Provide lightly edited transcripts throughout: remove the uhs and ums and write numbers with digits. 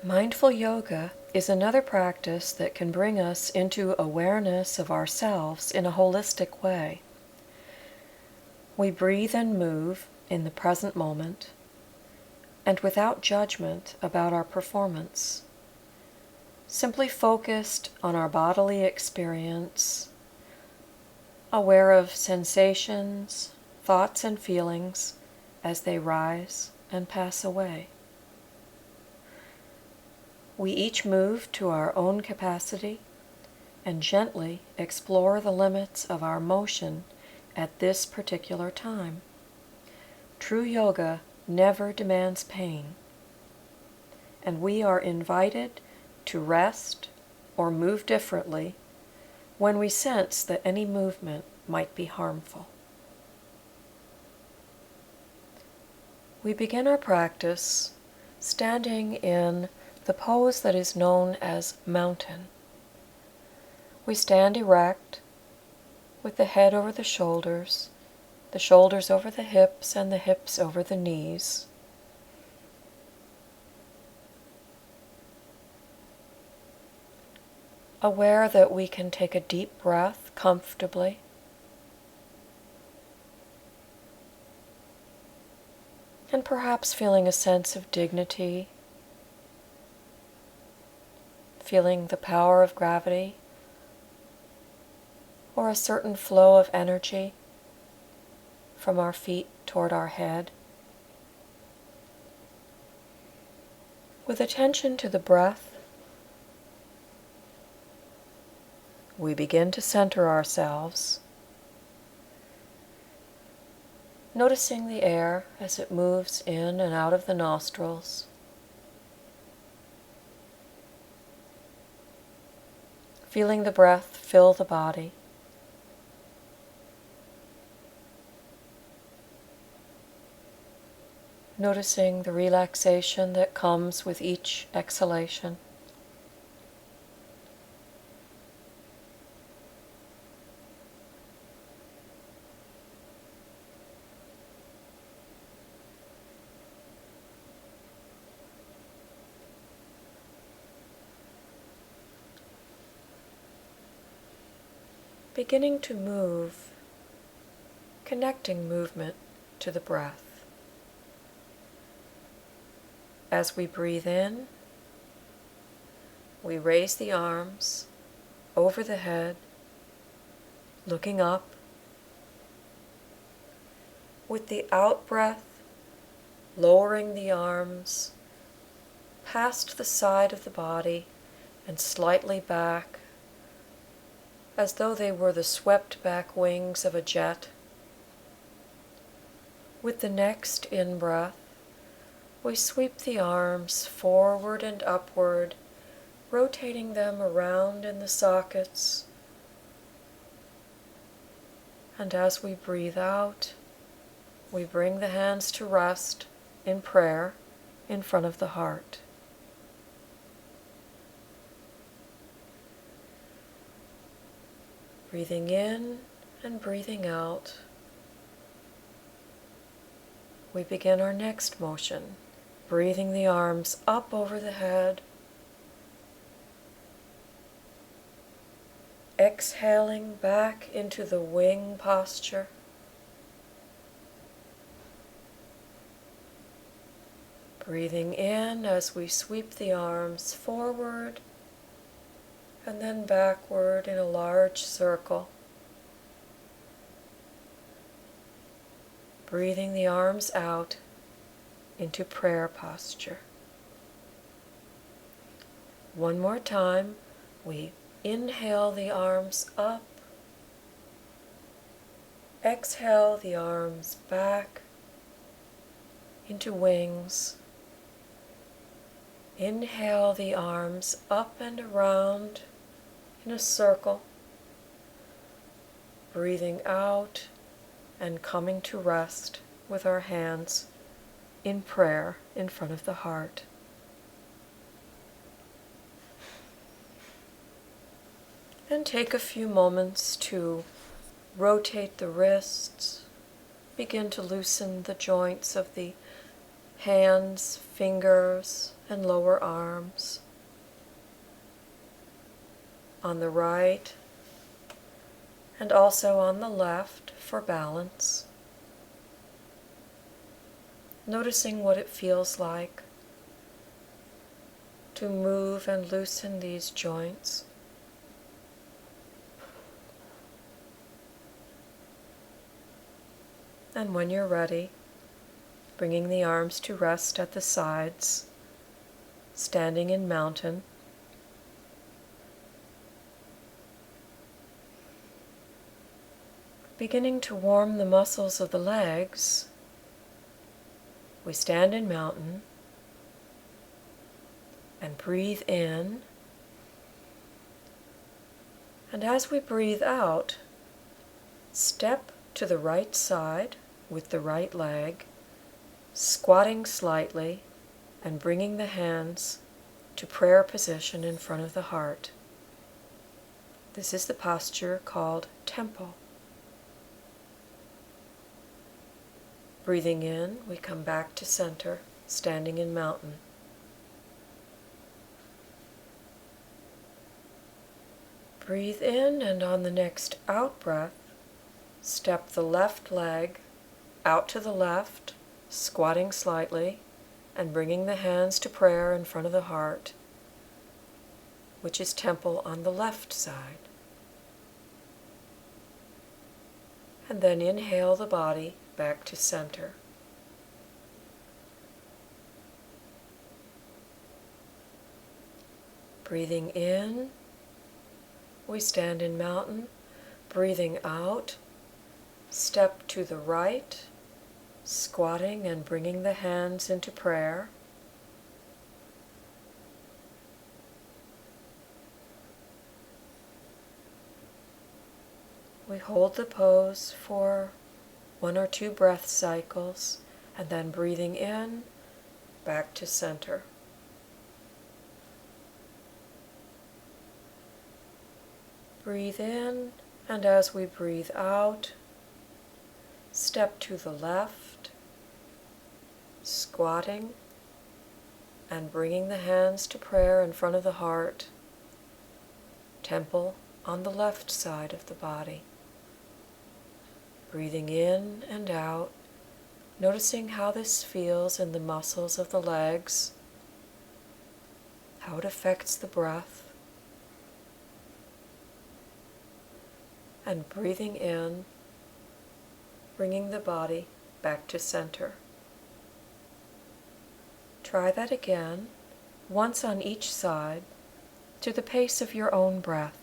Mindful yoga is another practice that can bring us into awareness of ourselves in a holistic way. We breathe and move in the present moment and without judgment about our performance, simply focused on our bodily experience, aware of sensations, thoughts, and feelings as they rise and pass away. We each move to our own capacity and gently explore the limits of our motion at this particular time. True yoga never demands pain, and we are invited to rest or move differently when we sense that any movement might be harmful. We begin our practice standing in the pose that is known as mountain. We stand erect, with the head over the shoulders over the hips, and the hips over the knees. Aware that we can take a deep breath comfortably. And perhaps feeling a sense of dignity, feeling the power of gravity, or a certain flow of energy from our feet toward our head. With attention to the breath, we begin to center ourselves, noticing the air as it moves in and out of the nostrils. Feeling the breath fill the body. Noticing the relaxation that comes with each exhalation. Beginning to move, connecting movement to the breath. As we breathe in, we raise the arms over the head, looking up. With the out-breath, lowering the arms past the side of the body and slightly back, as though they were the swept-back wings of a jet. With the next in-breath, we sweep the arms forward and upward, rotating them around in the sockets. And as we breathe out, we bring the hands to rest in prayer in front of the heart. Breathing in and breathing out, we begin our next motion, breathing the arms up over the head, exhaling back into the wing posture, breathing in as we sweep the arms forward and then backward in a large circle. Breathing the arms out into prayer posture. One more time, we inhale the arms up, exhale the arms back into wings. Inhale the arms up and around in a circle, breathing out and coming to rest with our hands in prayer in front of the heart. Then take a few moments to rotate the wrists, begin to loosen the joints of the hands, fingers, and lower arms, on the right and also on the left for balance. Noticing what it feels like to move and loosen these joints. And when you're ready, bringing the arms to rest at the sides, standing in mountain. Beginning to warm the muscles of the legs, we stand in mountain and breathe in. And as we breathe out, step to the right side with the right leg, squatting slightly and bringing the hands to prayer position in front of the heart. This is the posture called temple. Breathing in, we come back to center, standing in mountain. Breathe in, and on the next out breath, step the left leg out to the left, squatting slightly, and bringing the hands to prayer in front of the heart, which is temple on the left side. And then inhale the body back to center. Breathing in, we stand in mountain. Breathing out, step to the right, squatting and bringing the hands into prayer. We hold the pose for 1 or 2 breath cycles, and then breathing in, back to center. Breathe in, and as we breathe out, step to the left, squatting and bringing the hands to prayer in front of the heart, temple on the left side of the body. Breathing in and out, noticing how this feels in the muscles of the legs, how it affects the breath. And breathing in, bringing the body back to center. Try that again, once on each side, to the pace of your own breath.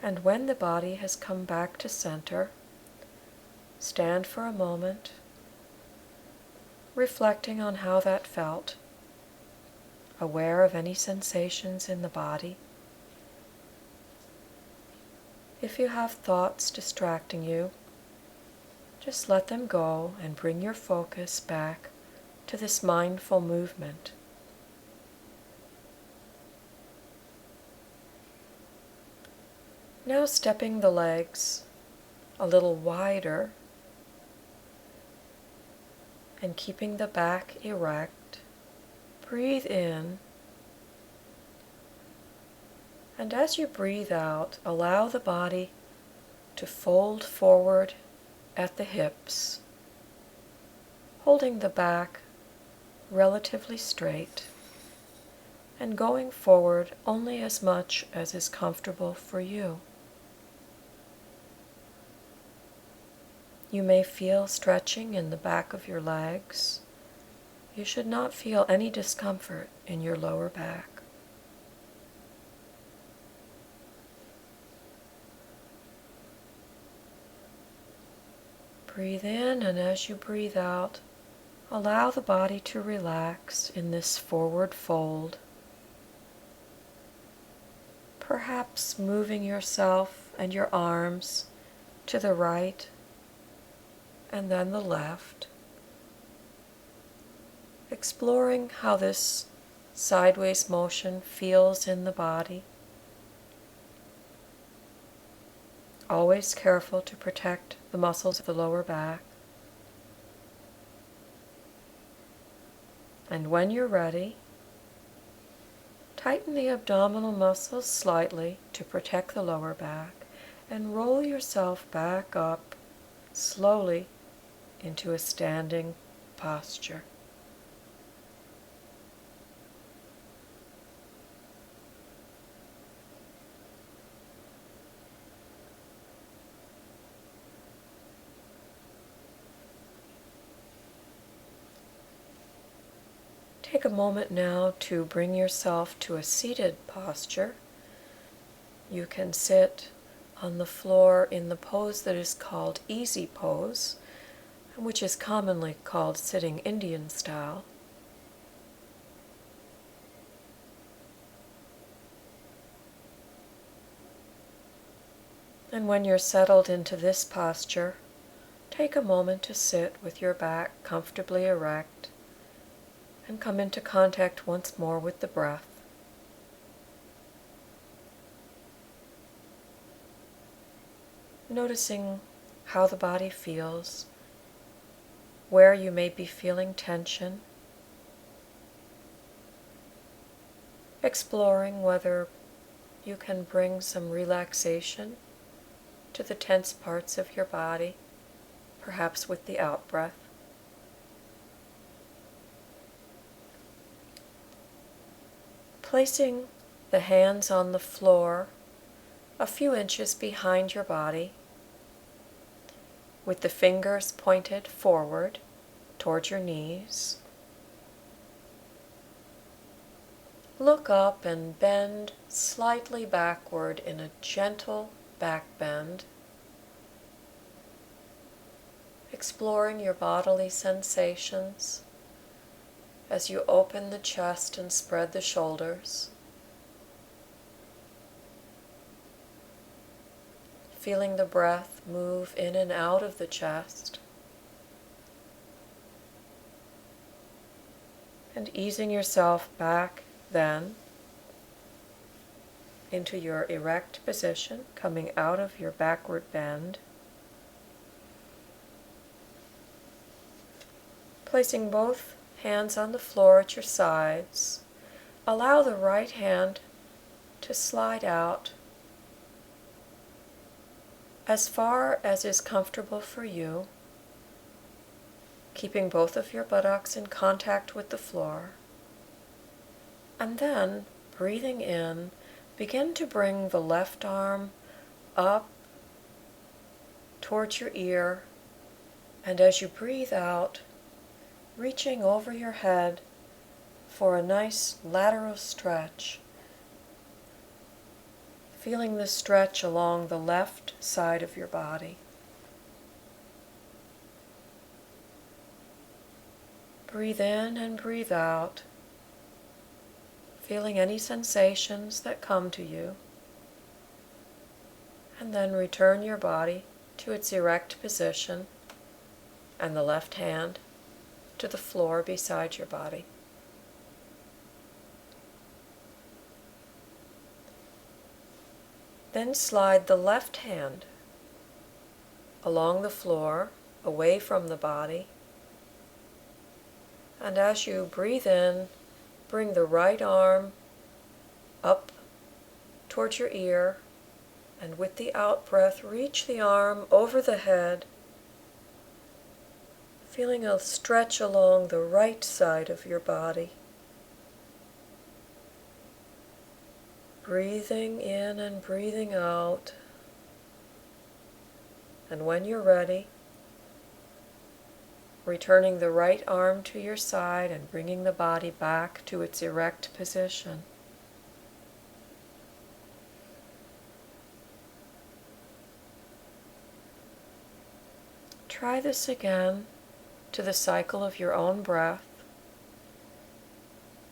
And when the body has come back to center, stand for a moment, reflecting on how that felt, aware of any sensations in the body. If you have thoughts distracting you, just let them go and bring your focus back to this mindful movement. Now stepping the legs a little wider and keeping the back erect, breathe in, and as you breathe out, allow the body to fold forward at the hips, holding the back relatively straight and going forward only as much as is comfortable for you. You may feel stretching in the back of your legs. You should not feel any discomfort in your lower back. Breathe in, and as you breathe out, allow the body to relax in this forward fold. perhaps moving yourself and your arms to the right and then the left, exploring how this sideways motion feels in the body. Always careful to protect the muscles of the lower back. And when you're ready, tighten the abdominal muscles slightly to protect the lower back and roll yourself back up slowly into a standing posture. Take a moment now to bring yourself to a seated posture. You can sit on the floor in the pose that is called easy pose, which is commonly called sitting Indian style. And when you're settled into this posture, take a moment to sit with your back comfortably erect and come into contact once more with the breath. Noticing how the body feels, where you may be feeling tension, exploring whether you can bring some relaxation to the tense parts of your body, perhaps with the out-breath. Placing the hands on the floor a few inches behind your body, with the fingers pointed forward toward your knees. Look up and bend slightly backward in a gentle back bend, exploring your bodily sensations as you open the chest and spread the shoulders, feeling the breath move in and out of the chest, and easing yourself back then into your erect position, coming out of your backward bend, placing both hands on the floor at your sides. Allow the right hand to slide out as far as is comfortable for you, keeping both of your buttocks in contact with the floor. And then, breathing in, begin to bring the left arm up towards your ear, and as you breathe out, reaching over your head for a nice lateral stretch, feeling the stretch along the left side of your body. Breathe in and breathe out, feeling any sensations that come to you, and then return your body to its erect position and the left hand to the floor beside your body. Then slide the left hand along the floor, away from the body, and as you breathe in, bring the right arm up towards your ear, and with the out-breath, reach the arm over the head, feeling a stretch along the right side of your body. Breathing in and breathing out. And when you're ready, returning the right arm to your side and bringing the body back to its erect position. Try this again to the cycle of your own breath,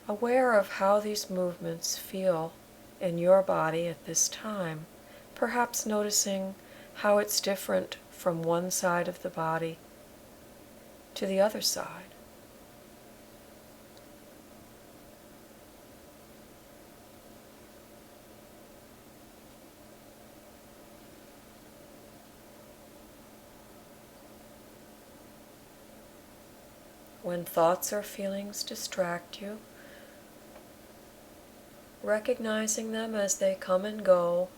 aware of how these movements feel in your body at this time, perhaps noticing how it's different from one side of the body to the other side. When thoughts or feelings distract you, recognizing them as they come and go,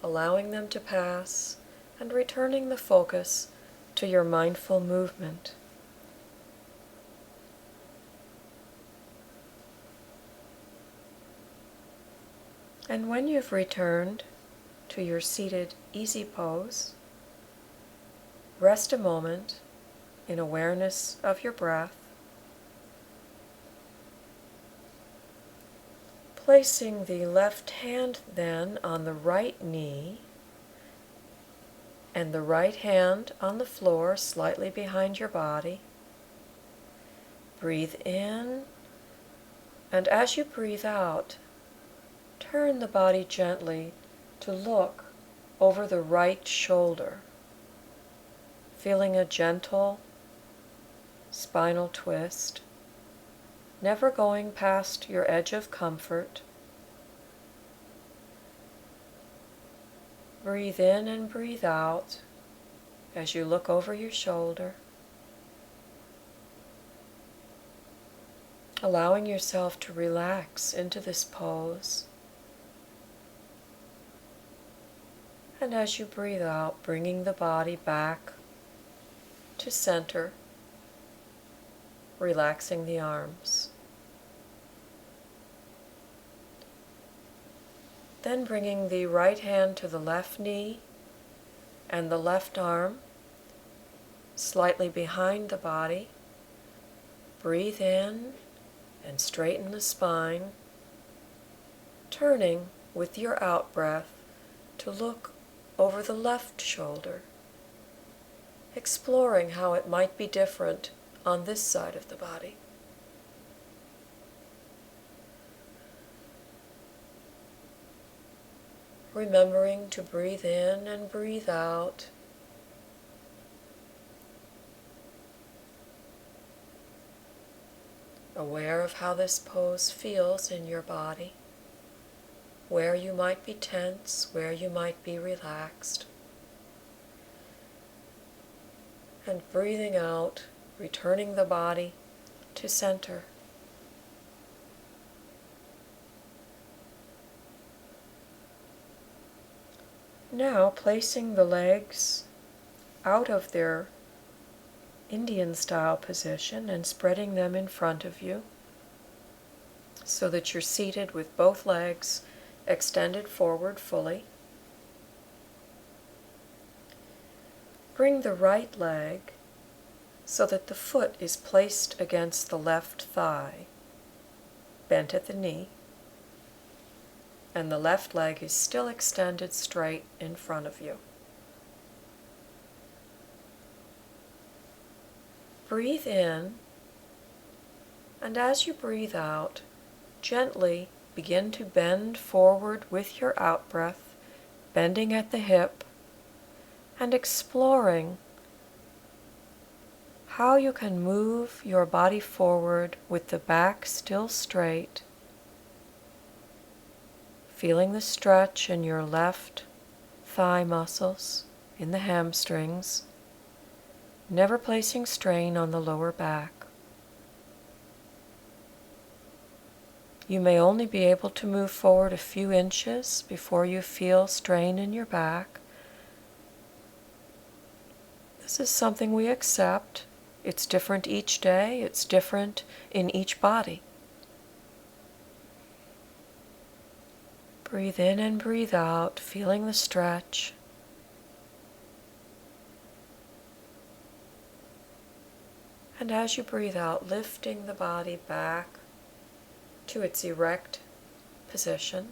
allowing them to pass, and returning the focus to your mindful movement. And when you've returned to your seated easy pose, rest a moment in awareness of your breath, placing the left hand then on the right knee and the right hand on the floor slightly behind your body. Breathe in, and as you breathe out, turn the body gently to look over the right shoulder, feeling a gentle spinal twist, never going past your edge of comfort. Breathe in and breathe out as you look over your shoulder, allowing yourself to relax into this pose. And as you breathe out, bringing the body back to center, relaxing the arms. Then bringing the right hand to the left knee and the left arm slightly behind the body. Breathe in and straighten the spine, turning with your out-breath to look over the left shoulder, exploring how it might be different on this side of the body. Remembering to breathe in and breathe out, aware of how this pose feels in your body, where you might be tense, where you might be relaxed. And breathing out, returning the body to center. Now placing the legs out of their Indian style position and spreading them in front of you so that you're seated with both legs extended forward fully. Bring the right leg so that the foot is placed against the left thigh, bent at the knee, and the left leg is still extended straight in front of you. Breathe in, and as you breathe out, gently begin to bend forward with your out-breath, bending at the hip, and exploring how you can move your body forward with the back still straight, feeling the stretch in your left thigh muscles, in the hamstrings, never placing strain on the lower back. You may only be able to move forward a few inches before you feel strain in your back. This is something we accept. It's different each day. It's different in each body. Breathe in and breathe out, feeling the stretch. And as you breathe out, lifting the body back to its erect position.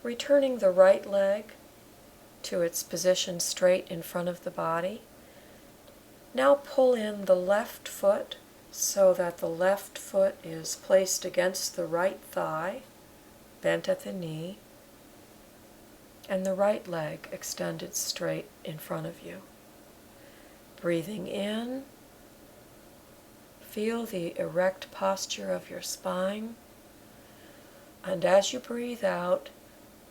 Returning the right leg to its position straight in front of the body. Now pull in the left foot so that the left foot is placed against the right thigh, bent at the knee, and the right leg extended straight in front of you. Breathing in, feel the erect posture of your spine, and as you breathe out,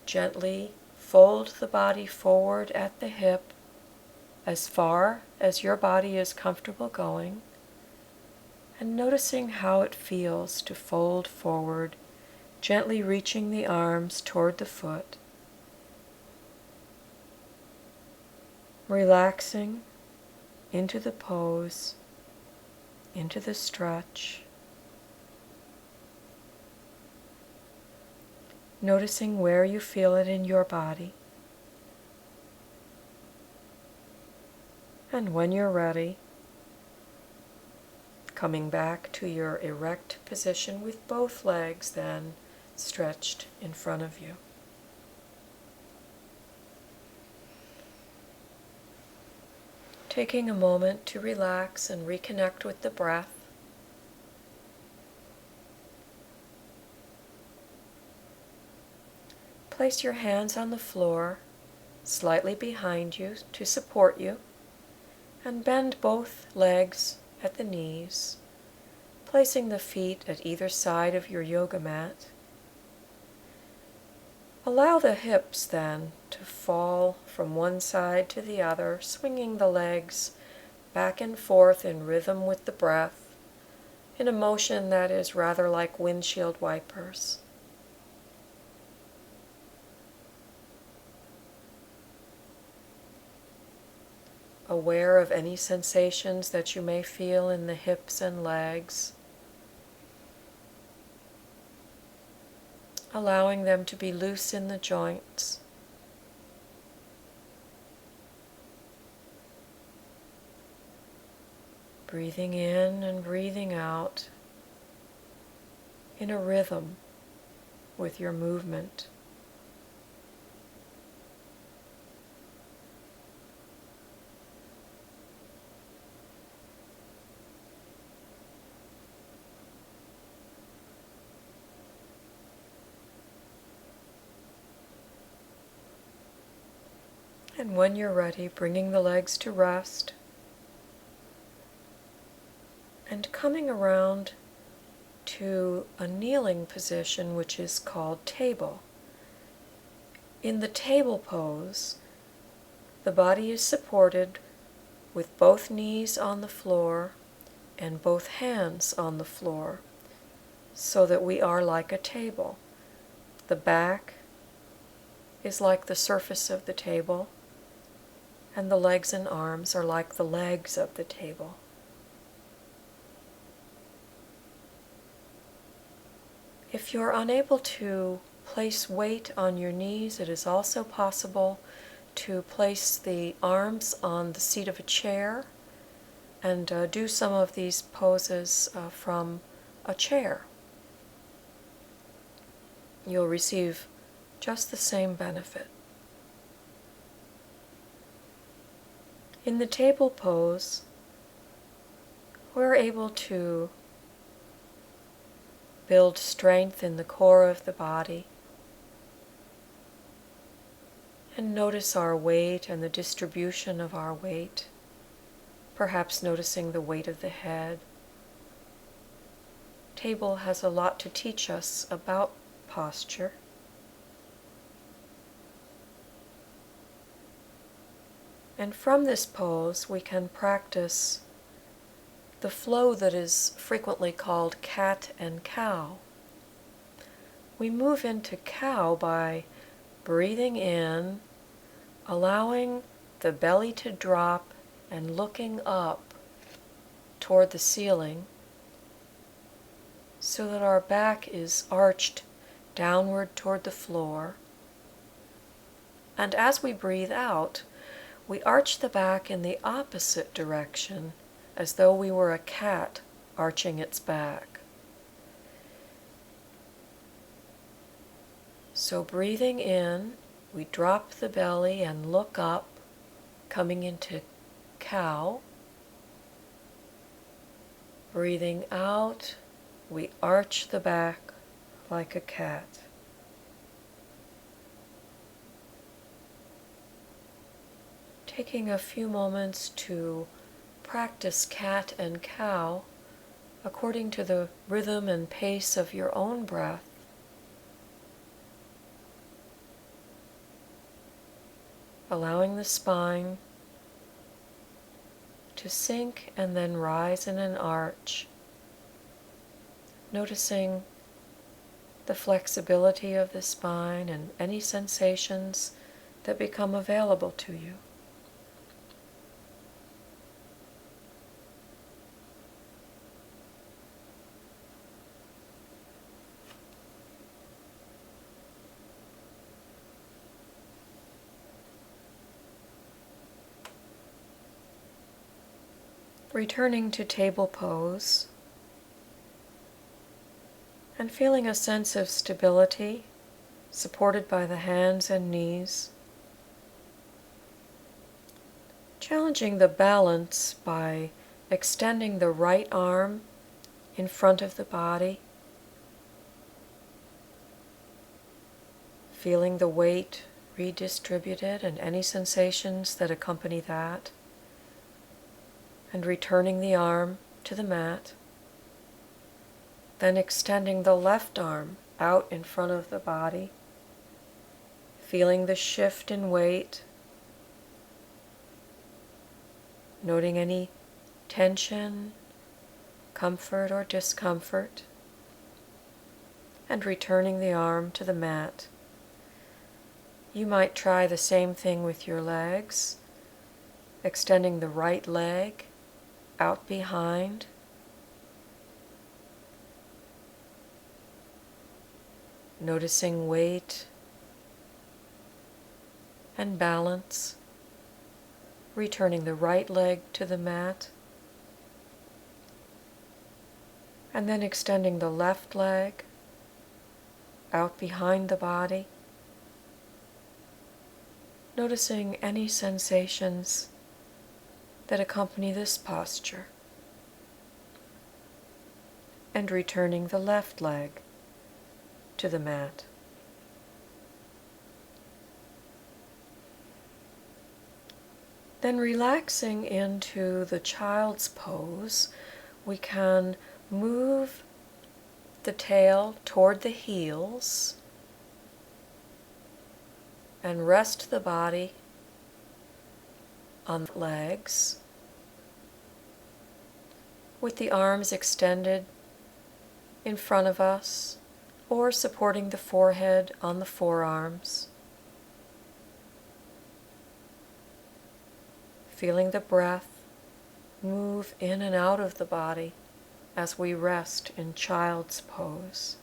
gently fold the body forward at the hip as far as your body is comfortable going, and noticing how it feels to fold forward, gently reaching the arms toward the foot, relaxing into the pose, into the stretch, noticing where you feel it in your body. And when you're ready, coming back to your erect position with both legs then stretched in front of you. Taking a moment to relax and reconnect with the breath. Place your hands on the floor, slightly behind you to support you, and bend both legs at the knees, placing the feet at either side of your yoga mat. Allow the hips then to fall from one side to the other, swinging the legs back and forth in rhythm with the breath, in a motion that is rather like windshield wipers. Aware of any sensations that you may feel in the hips and legs, allowing them to be loose in the joints. Breathing in and breathing out in a rhythm with your movement. And when you're ready, bringing the legs to rest and coming around to a kneeling position, which is called table. In the table pose, the body is supported with both knees on the floor and both hands on the floor, so that we are like a table. The back is like the surface of the table, and the legs and arms are like the legs of the table. If you're unable to place weight on your knees, it is also possible to place the arms on the seat of a chair and do some of these poses from a chair. You'll receive just the same benefit. In the table pose, we're able to build strength in the core of the body and notice our weight and the distribution of our weight, perhaps noticing the weight of the head. Table has a lot to teach us about posture. And from this pose, we can practice the flow that is frequently called cat and cow. We move into cow by breathing in, allowing the belly to drop and looking up toward the ceiling so that our back is arched downward toward the floor. And as we breathe out, we arch the back in the opposite direction, as though we were a cat arching its back. So breathing in, we drop the belly and look up, coming into cow. Breathing out, we arch the back like a cat. Taking a few moments to practice cat and cow according to the rhythm and pace of your own breath. Allowing the spine to sink and then rise in an arch. Noticing the flexibility of the spine and any sensations that become available to you. Returning to table pose and feeling a sense of stability supported by the hands and knees. Challenging the balance by extending the right arm in front of the body, feeling the weight redistributed and any sensations that accompany that, and returning the arm to the mat, then extending the left arm out in front of the body, feeling the shift in weight, noting any tension, comfort or discomfort, and returning the arm to the mat. You might try the same thing with your legs, extending the right leg out behind, noticing weight and balance, returning the right leg to the mat, and then extending the left leg out behind the body, noticing any sensations that accompany this posture, and returning the left leg to the mat. Then relaxing into the child's pose, we can move the tail toward the heels and rest the body on the legs with the arms extended in front of us or supporting the forehead on the forearms. Feeling the breath move in and out of the body as we rest in child's pose.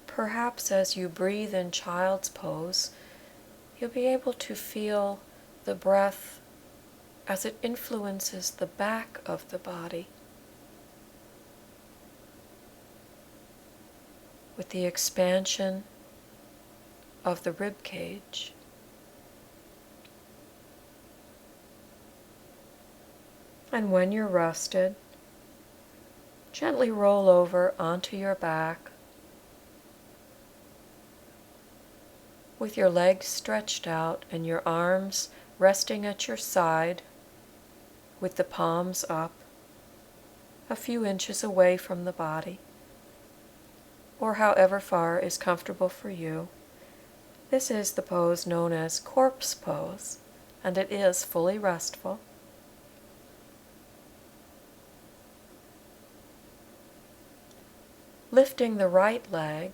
Perhaps as you breathe in child's pose, you'll be able to feel the breath as it influences the back of the body with the expansion of the rib cage. And when you're rested, gently roll over onto your back with your legs stretched out and your arms resting at your side with the palms up a few inches away from the body, or however far is comfortable for you. This is the pose known as corpse pose, and it is fully restful. Lifting the right leg,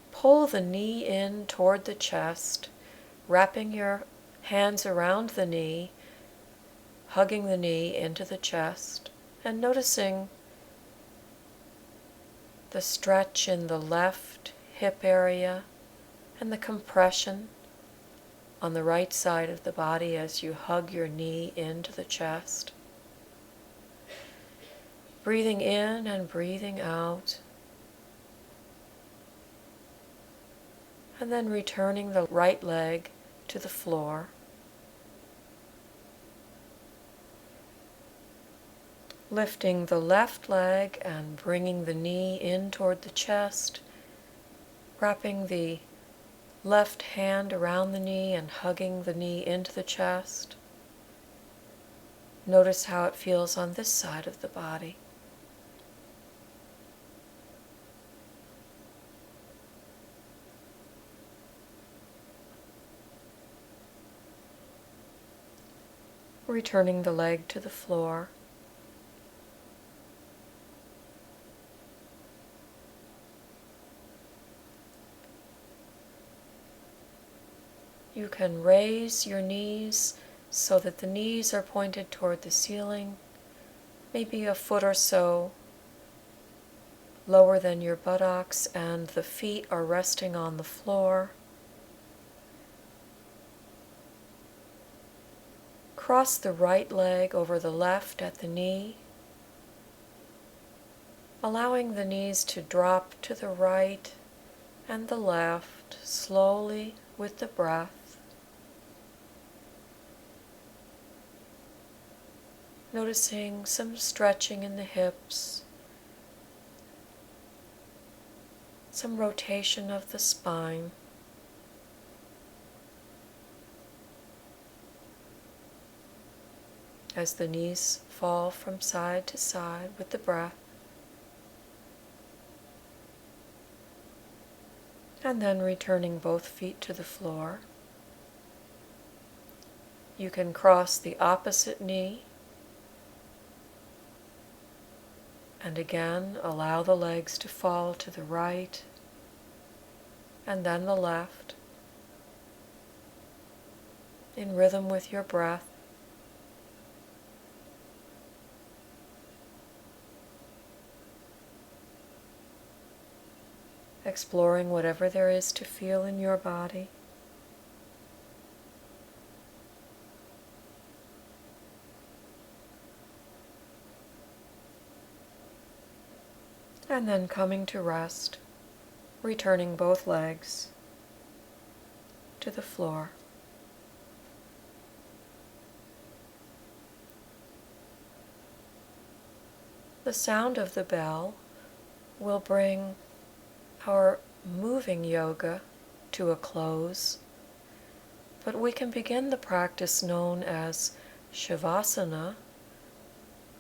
pull the knee in toward the chest, wrapping your hands around the knee, hugging the knee into the chest, and noticing the stretch in the left hip area and the compression on the right side of the body as you hug your knee into the chest. breathing in and breathing out, and then returning the right leg to the floor. Lifting the left leg and bringing the knee in toward the chest, wrapping the left hand around the knee and hugging the knee into the chest. Notice how it feels on this side of the body. Returning the leg to the floor. You can raise your knees so that the knees are pointed toward the ceiling, maybe a foot or so lower than your buttocks, and the feet are resting on the floor. Cross the right leg over the left at the knee, allowing the knees to drop to the right and the left slowly with the breath. Noticing some stretching in the hips, some rotation of the spine. As the knees fall from side to side with the breath. And then returning both feet to the floor. You can cross the opposite knee. And again, allow the legs to fall to the right and then the left, in rhythm with your breath. Exploring whatever there is to feel in your body. And then coming to rest, returning both legs to the floor. The sound of the bell will bring our moving yoga to a close, but we can begin the practice known as Shavasana,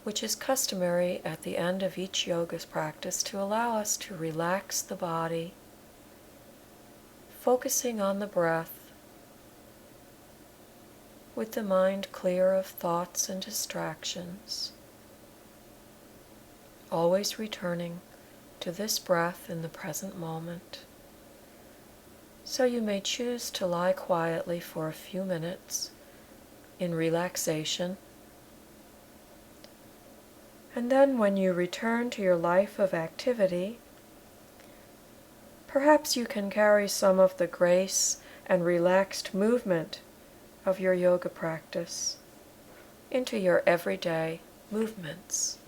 which is customary at the end of each yoga practice to allow us to relax the body, focusing on the breath, with the mind clear of thoughts and distractions, always returning to this breath in the present moment. So you may choose to lie quietly for a few minutes in relaxation. And then when you return to your life of activity, perhaps you can carry some of the grace and relaxed movement of your yoga practice into your everyday movements.